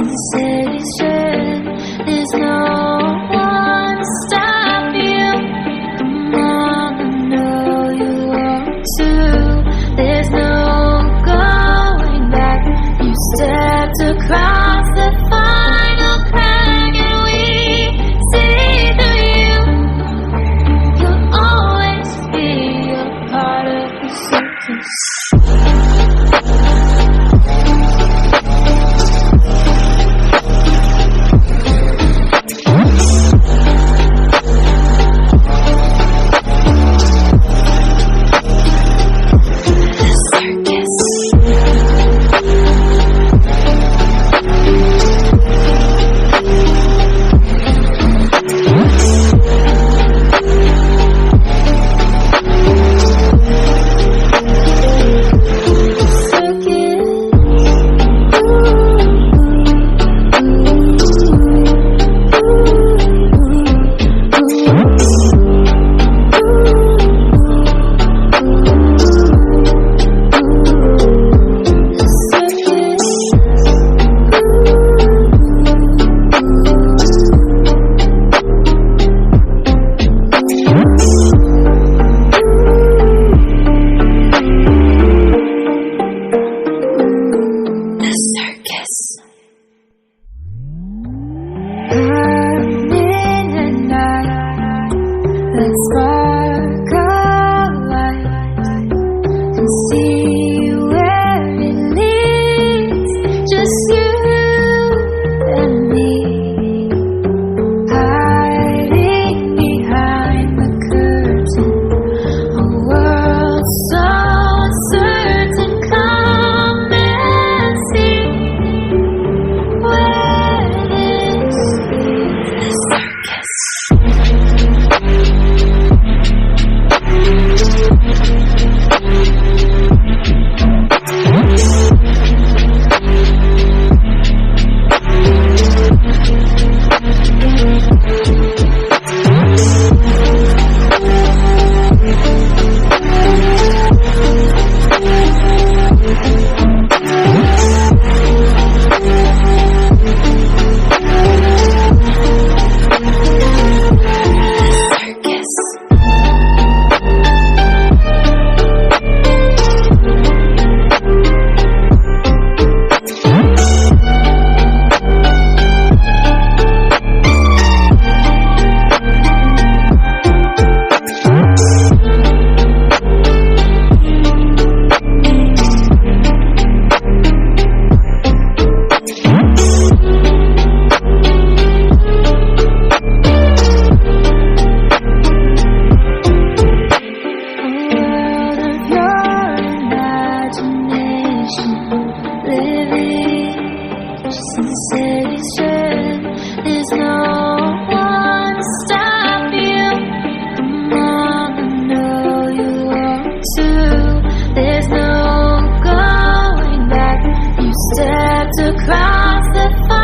sensation. There's no one to stop you. Come on, I know you want to. There's no going back. You stepped across the final crack, and we see through you. You'll always be a part of the circus. Let's spark a light and see where it leads. Just you and me, hiding behind the curtain. A world so uncertain. Come and see where this leads. The circus. Sensation. There's no one to stop you. Come on, I know you want to. There's no going back. You stepped across the fire.